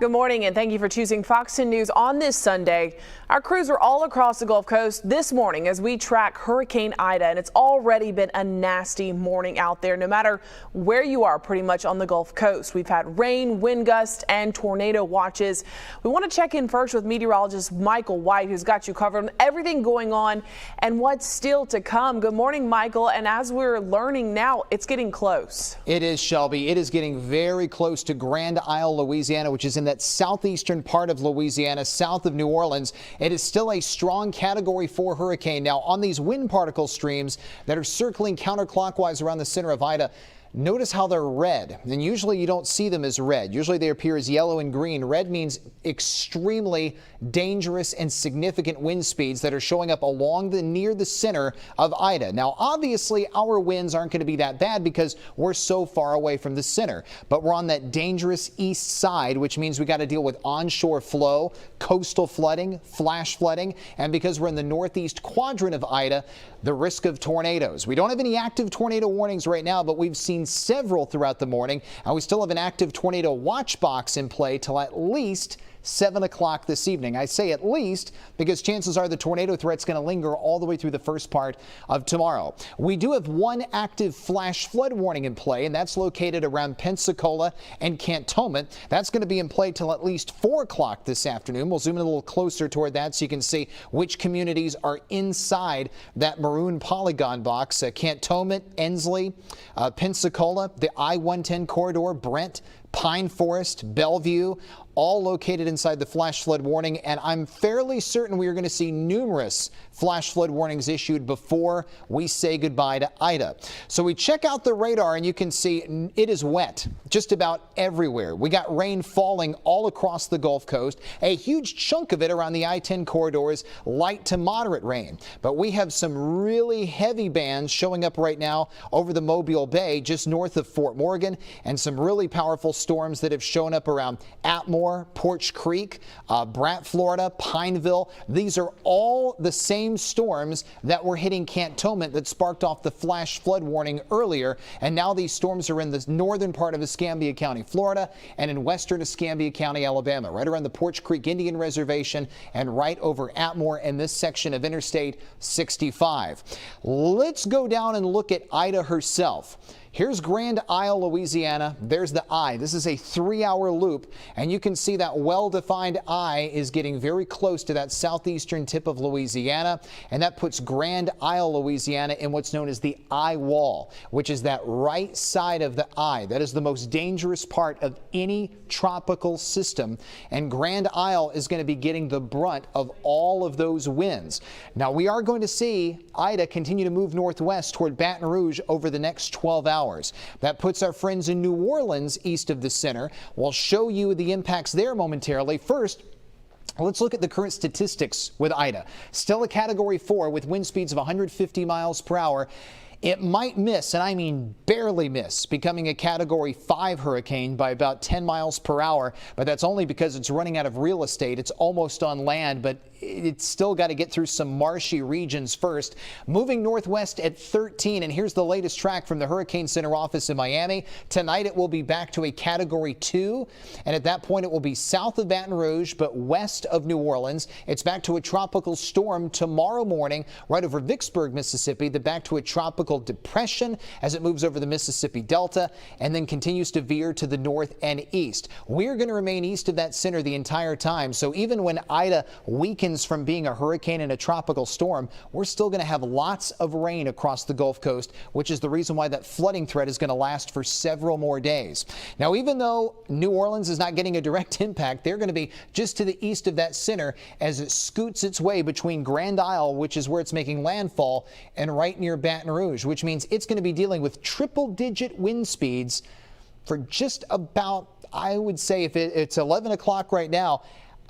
Good morning and thank you for choosing Fox 10 News on this Sunday. Our crews are all across the Gulf Coast this morning as we track Hurricane Ida, and it's already been a nasty morning out there no matter where you are pretty much on the Gulf Coast. We've had rain, wind gusts and tornado watches. We want to check in first with meteorologist Michael White, who's got you covered on everything going on and what's still to come. Good morning, Michael. And as we're learning now, it's getting close. It is, Shelby. It is getting very close to Grand Isle, Louisiana, which is in that southeastern part of Louisiana, south of New Orleans. It is still a strong Category 4 hurricane. Now, on these wind particle streams that are circling counterclockwise around the center of Ida, notice how they're red, and usually you don't see them as red. Usually they appear as yellow and green. Red means extremely dangerous and significant wind speeds that are showing up along near the center of Ida. Now, obviously, our winds aren't going to be that bad because we're so far away from the center, but we're on that dangerous east side, which means we got to deal with onshore flow, coastal flooding, flash flooding, and because we're in the northeast quadrant of Ida, the risk of tornadoes. We don't have any active tornado warnings right now, but we've seen several throughout the morning, and we still have an active tornado watch box in play till at least 7 o'clock this evening. I say at least because chances are the tornado threat's going to linger all the way through the first part of tomorrow. We do have one active flash flood warning in play, and that's located around Pensacola and Cantonment. That's going to be in play till at least 4 o'clock this afternoon. We'll zoom in a little closer toward that so you can see which communities are inside that maroon polygon box. Cantonment, Ensley, Pensacola, the I-110 corridor, Brent, Pine Forest, Bellevue, all located inside the flash flood warning, and I'm fairly certain we are going to see numerous flash flood warnings issued before we say goodbye to Ida. So we check out the radar and you can see it is wet just about everywhere. We got rain falling all across the Gulf Coast. A huge chunk of it around the I-10 corridor is light to moderate rain, but we have some really heavy bands showing up right now over the Mobile Bay just north of Fort Morgan, and some really powerful storms that have shown up around Atmore, Porch Creek, Brant, Florida, Pineville. These are all the same storms that were hitting Cantonment that sparked off the flash flood warning earlier. And now these storms are in the northern part of Escambia County, Florida, and in western Escambia County, Alabama, right around the Porch Creek Indian Reservation and right over Atmore and this section of Interstate 65. Let's go down and look at Ida herself. Here's Grand Isle, Louisiana. There's the eye. This is a 3-hour loop, and you can see that well-defined eye is getting very close to that southeastern tip of Louisiana, and that puts Grand Isle, Louisiana in what's known as the eye wall, which is that right side of the eye. That is the most dangerous part of any tropical system, and Grand Isle is going to be getting the brunt of all of those winds. Now, we are going to see Ida continue to move northwest toward Baton Rouge over the next 12 hours. That puts our friends in New Orleans east of the center. We'll show you the impacts there momentarily. First, let's look at the current statistics with Ida. Still a Category 4 with wind speeds of 150 miles per hour. It might miss, and I mean barely miss, becoming a Category 5 hurricane by about 10 miles per hour, but that's only because it's running out of real estate. It's almost on land, but it's still got to get through some marshy regions first. Moving northwest at 13, and here's the latest track from the Hurricane Center office in Miami. Tonight it will be back to a Category 2, and at that point it will be south of Baton Rouge, but west of New Orleans. It's back to a tropical storm tomorrow morning, right over Vicksburg, Mississippi, then back to a tropical depression as it moves over the Mississippi Delta, and then continues to veer to the north and east. We're going to remain east of that center the entire time, so even when Ida weakens from being a hurricane and a tropical storm, we're still going to have lots of rain across the Gulf Coast, which is the reason why that flooding threat is going to last for several more days. Now, even though New Orleans is not getting a direct impact, they're going to be just to the east of that center as it scoots its way between Grand Isle, which is where it's making landfall, and right near Baton Rouge, which means it's going to be dealing with triple-digit wind speeds for just about, I would say, if it's 11 o'clock right now,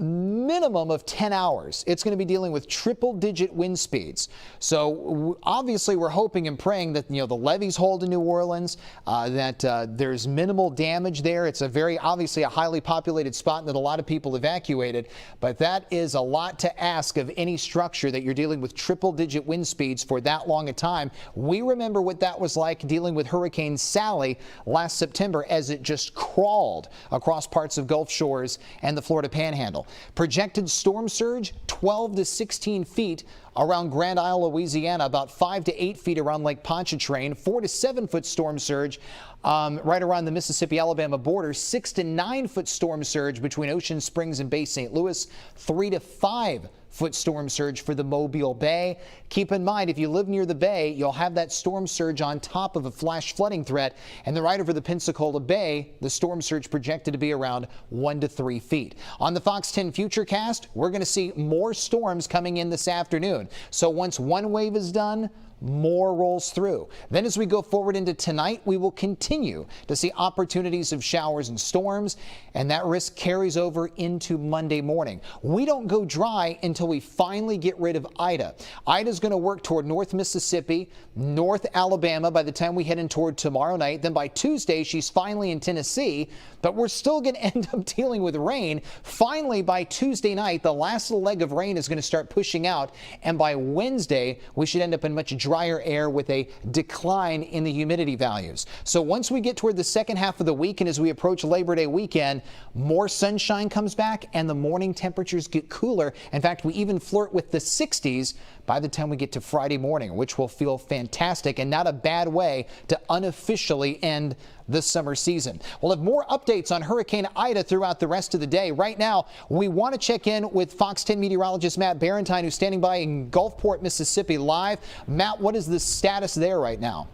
minimum of 10 hours. It's going to be dealing with triple-digit wind speeds. So obviously we're hoping and praying that the levees hold in New Orleans, that there's minimal damage there. It's obviously a highly populated spot and that a lot of people evacuated, but that is a lot to ask of any structure that you're dealing with triple-digit wind speeds for that long a time. We remember what that was like dealing with Hurricane Sally last September as it just crawled across parts of Gulf Shores and the Florida Panhandle. Projected storm surge 12 to 16 feet around Grand Isle, Louisiana, about 5 to 8 feet around Lake Pontchartrain, 4 to 7 foot storm surge right around the Mississippi-Alabama border, 6 to 9 foot storm surge between Ocean Springs and Bay St. Louis, 3 to 5 foot storm surge for the Mobile Bay. Keep in mind, if you live near the bay, you'll have that storm surge on top of a flash flooding threat. And then right over the Pensacola Bay, the storm surge projected to be around 1 to 3 feet. On the Fox 10 Futurecast, we're going to see more storms coming in this afternoon. So once one wave is done, more rolls through. Then as we go forward into tonight, we will continue to see opportunities of showers and storms, and that risk carries over into Monday morning. We don't go dry until we finally get rid of Ida. Ida's going to work toward North Mississippi, North Alabama by the time we head in toward tomorrow night. Then by Tuesday, she's finally in Tennessee, but we're still going to end up dealing with rain. Finally, by Tuesday night, the last leg of rain is going to start pushing out, and by Wednesday, we should end up in much drier air with a decline in the humidity values. So once we get toward the second half of the week and as we approach Labor Day weekend, more sunshine comes back and the morning temperatures get cooler. In fact, we even flirt with the 60s by the time we get to Friday morning, which will feel fantastic and not a bad way to unofficially end the summer season. We'll have more updates on Hurricane Ida throughout the rest of the day. Right now, we want to check in with Fox 10 meteorologist Matt Barentine, who's standing by in Gulfport, Mississippi live. Matt, what is the status there right now?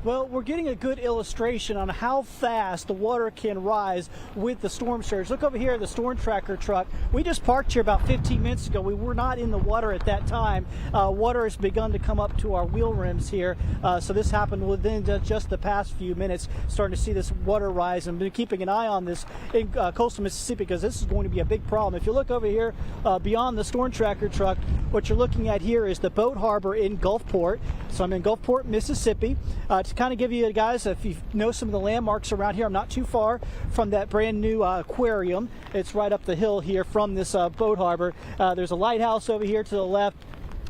Well, we're getting a good illustration on how fast the water can rise with the storm surge. Look over here at the storm tracker truck. We just parked here about 15 minutes ago. We were not in the water at that time. Water has begun to come up to our wheel rims here. So this happened within just the past few minutes, starting to see this water rise, and been keeping an eye on this in coastal Mississippi because this is going to be a big problem. If you look over here beyond the storm tracker truck, what you're looking at here is the boat harbor in Gulfport. So I'm in Gulfport, Mississippi. To kind of give you guys, if you know some of the landmarks around here, I'm not too far from that brand new aquarium. It's right up the hill here from this boat harbor. There's a lighthouse over here to the left,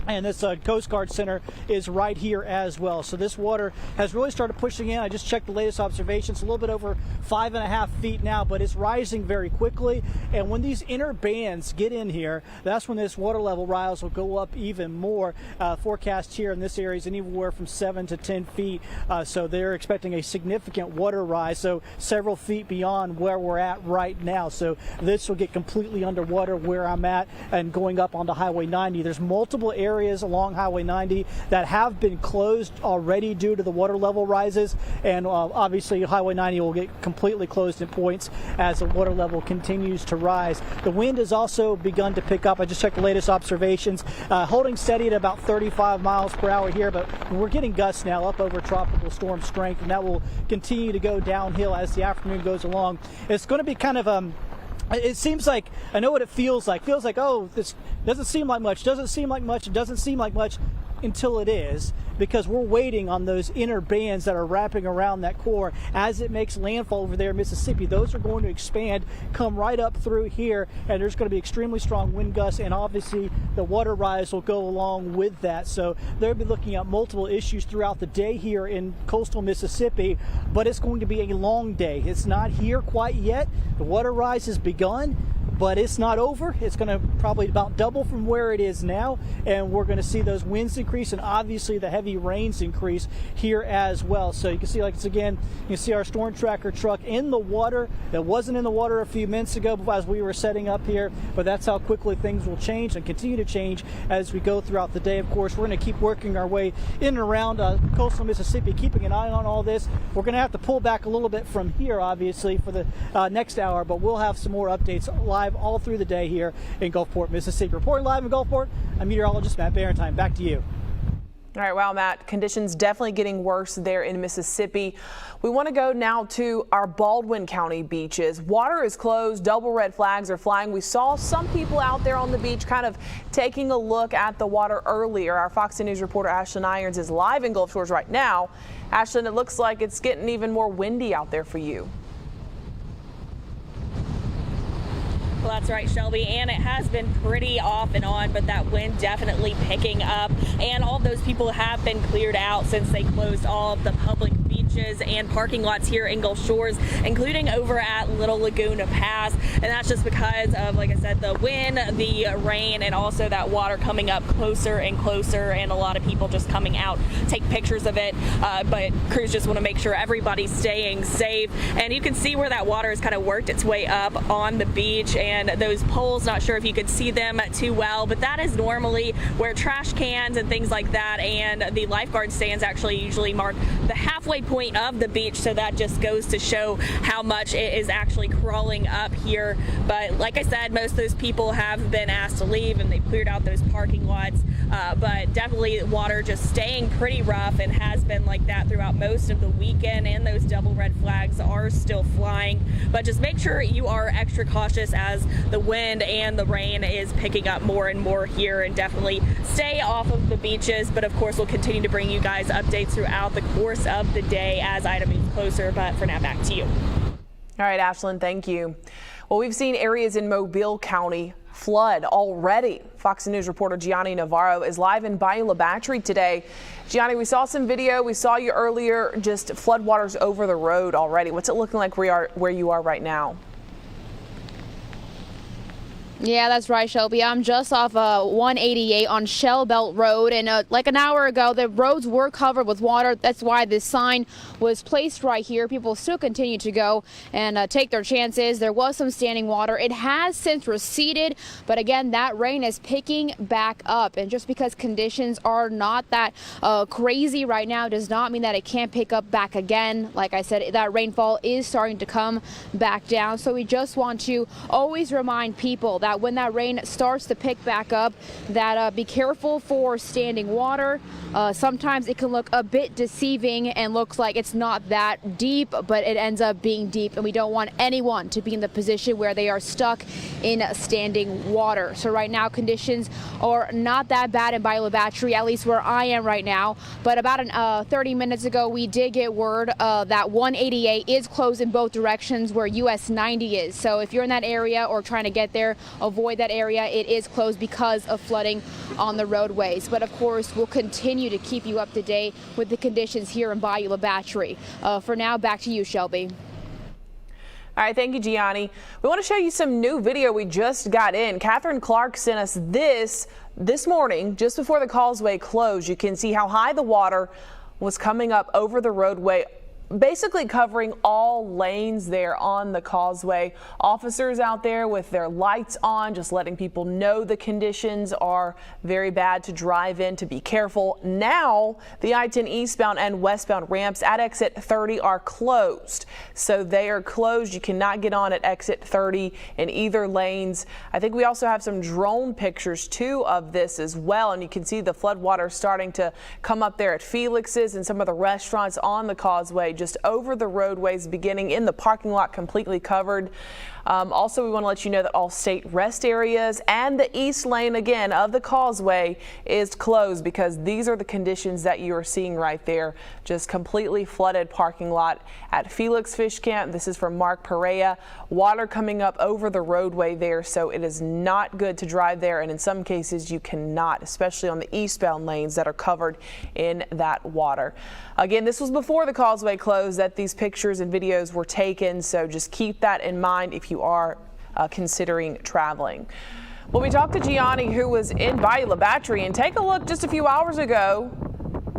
and this Coast Guard Center is right here as well. So this water has really started pushing in. I just checked the latest observations, a little bit over 5.5 feet now, but it's rising very quickly. And when these inner bands get in here, that's when this water level rise will go up even more. Forecast here in this area is anywhere from 7 to 10 feet. So they're expecting a significant water rise, so several feet beyond where we're at right now. So this will get completely underwater where I'm at and going up onto Highway 90. There's multiple areas along Highway 90 that have been closed already due to the water level rises, and obviously Highway 90 will get completely closed at points as the water level continues to rise. The wind has also begun to pick up. I just checked the latest observations, holding steady at about 35 miles per hour here, but we're getting gusts now up over tropical storm strength, and that will continue to go downhill as the afternoon goes along. It's going to be kind of it seems like, I know what it feels like. Feels like, oh, this doesn't seem like much, doesn't seem like much, it doesn't seem like much until it is, because we're waiting on those inner bands that are wrapping around that core as it makes landfall over there in Mississippi. Those are going to expand, come right up through here, and there's going to be extremely strong wind gusts, and obviously the water rise will go along with that. So they'll be looking at multiple issues throughout the day here in coastal Mississippi, but it's going to be a long day. It's not here quite yet. The water rise has begun, but it's not over. It's going to probably about double from where it is now, and we're going to see those winds increase and obviously the heavy rains increase here as well. So you can see, like, it's again, you can see our storm tracker truck in the water. That wasn't in the water a few minutes ago as we were setting up here, but that's how quickly things will change and continue to change as we go throughout the day. Of course, we're going to keep working our way in and around coastal Mississippi, keeping an eye on all this. We're going to have to pull back a little bit from here, obviously, for the next hour, but we'll have some more updates live all through the day here in Gulfport, Mississippi. Reporting live in Gulfport, I'm meteorologist Matt Barentine. Back to you. All right, wow, Matt, conditions definitely getting worse there in Mississippi. We want to go now to our Baldwin County beaches. Water is closed, double red flags are flying. We saw some people out there on the beach kind of taking a look at the water earlier. Our Fox News reporter Ashlyn Irons is live in Gulf Shores right now. Ashlyn, it looks like it's getting even more windy out there for you. Well, that's right, Shelby, and it has been pretty off and on, but that wind definitely picking up, and all of those people have been cleared out since they closed all of the public beaches and parking lots here in Gulf Shores, including over at Little Laguna Pass. And that's just because of, like I said, the wind, the rain, and also that water coming up closer and closer, and a lot of people just coming out, take pictures of it. But crews just want to make sure everybody's staying safe. And you can see where that water has kind of worked its way up on the beach, and those poles, not sure if you could see them too well, but that is normally where trash cans and things like that and the lifeguard stands actually usually mark the halfway point of the beach, so that just goes to show how much it is actually crawling up here. But like I said, most of those people have been asked to leave and they've cleared out those parking lots, but definitely water just staying pretty rough and has been like that throughout most of the weekend, and those double red flags are still flying. But just make sure you are extra cautious as the wind and the rain is picking up more and more here, and definitely stay off of the beaches. But of course, we'll continue to bring you guys updates throughout the course of the day as Ida moves closer. But for now, back to you. All right, Ashlyn, thank you. Well, we've seen areas in Mobile County flood already. Fox News reporter Gianni Navarro is live in Bayou La Battery today. Gianni, we saw some video. We saw you earlier, just floodwaters over the road already. What's it looking like where you are right now? Yeah, that's right, Shelby. I'm just off 188 on Shell Belt Road, and like an hour ago, the roads were covered with water. That's why this sign was placed right here. People still continue to go and take their chances. There was some standing water. It has since receded, but again, that rain is picking back up. And just because conditions are not that crazy right now does not mean that it can't pick up back again. Like I said, that rainfall is starting to come back down. So we just want to always remind people that when that rain starts to pick back up, that be careful for standing water. Sometimes it can look a bit deceiving and looks like it's not that deep, but it ends up being deep, and we don't want anyone to be in the position where they are stuck in standing water. So right now conditions are not that bad in Bayou La Battery, at least where I am right now. But about 30 minutes ago, we did get word that 188 is closed in both directions where US 90 is. So if you're in that area or trying to get there, avoid that area. It is closed because of flooding on the roadways. But of course, we'll continue to keep you up to date with the conditions here in Bayou La Battery. For now, back to you, Shelby. All right, thank you, Gianni. We want to show you some new video we just got in. Catherine Clark sent us this morning, just before the Causeway closed. You can see how high the water was coming up over the roadway, basically covering all lanes there on the Causeway. Officers out there with their lights on, just letting people know the conditions are very bad to drive in, to be careful. Now, the I-10 eastbound and westbound ramps at exit 30 are closed. So they are closed. You cannot get on at exit 30 in either lanes. I think we also have some drone pictures too of this as well. And you can see the floodwater starting to come up there at Felix's and some of the restaurants on the Causeway, just over the roadways, beginning in the parking lot, completely covered. Also, we want to let you know that all state rest areas and the east lane again of the Causeway is closed because these are the conditions that you are seeing right there. Just completely flooded parking lot at Felix Fish Camp. This is from Mark Perea. Water coming up over the roadway there, so it is not good to drive there, and in some cases you cannot, especially on the eastbound lanes that are covered in that water. Again, this was before the Causeway closed that these pictures and videos were taken, so just keep that in mind if you are considering traveling. Well, we talked to Gianni, who was in Bayou La Battery, and take a look just a few hours ago.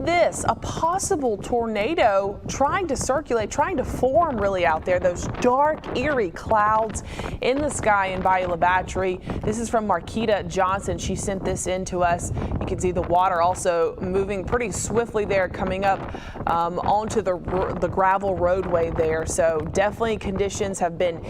A possible tornado trying to circulate, trying to form really out there. Those dark, eerie clouds in the sky in Bayou La Battery. This is from Marquita Johnson. She sent this in to us. You can see the water also moving pretty swiftly there, coming up onto the gravel roadway there. So definitely conditions have been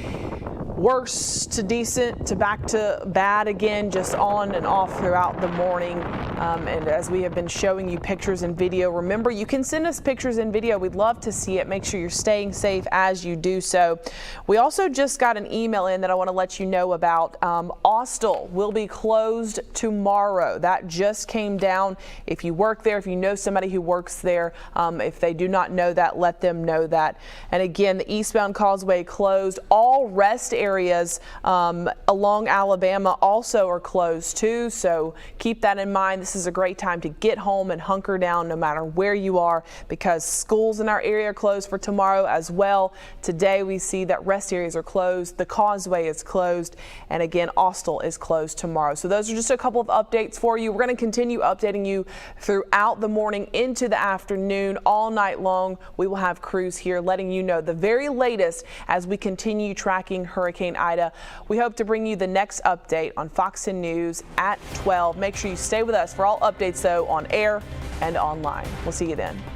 worse to decent to back to bad again, just on and off throughout the morning. And as we have been showing you pictures and video, remember you can send us pictures and video. We'd love to see it. Make sure you're staying safe as you do so. We also just got an email in that I want to let you know about. Austell will be closed tomorrow. That just came down. If you work there, if you know somebody who works there, if they do not know that, let them know that. And again, the eastbound Causeway closed. All rest areas along Alabama also are closed too, so keep that in mind. This is a great time to get home and hunker down no matter where you are, because schools in our area are closed for tomorrow as well. Today we see that rest areas are closed, the Causeway is closed, and again Austell is closed tomorrow. So those are just a couple of updates for you. We're going to continue updating you throughout the morning into the afternoon. All night long we will have crews here letting you know the very latest as we continue tracking Hurricane Ida. We hope to bring you the next update on Fox 10 News at 12. Make sure you stay with us for all updates though on air and online. We'll see you then.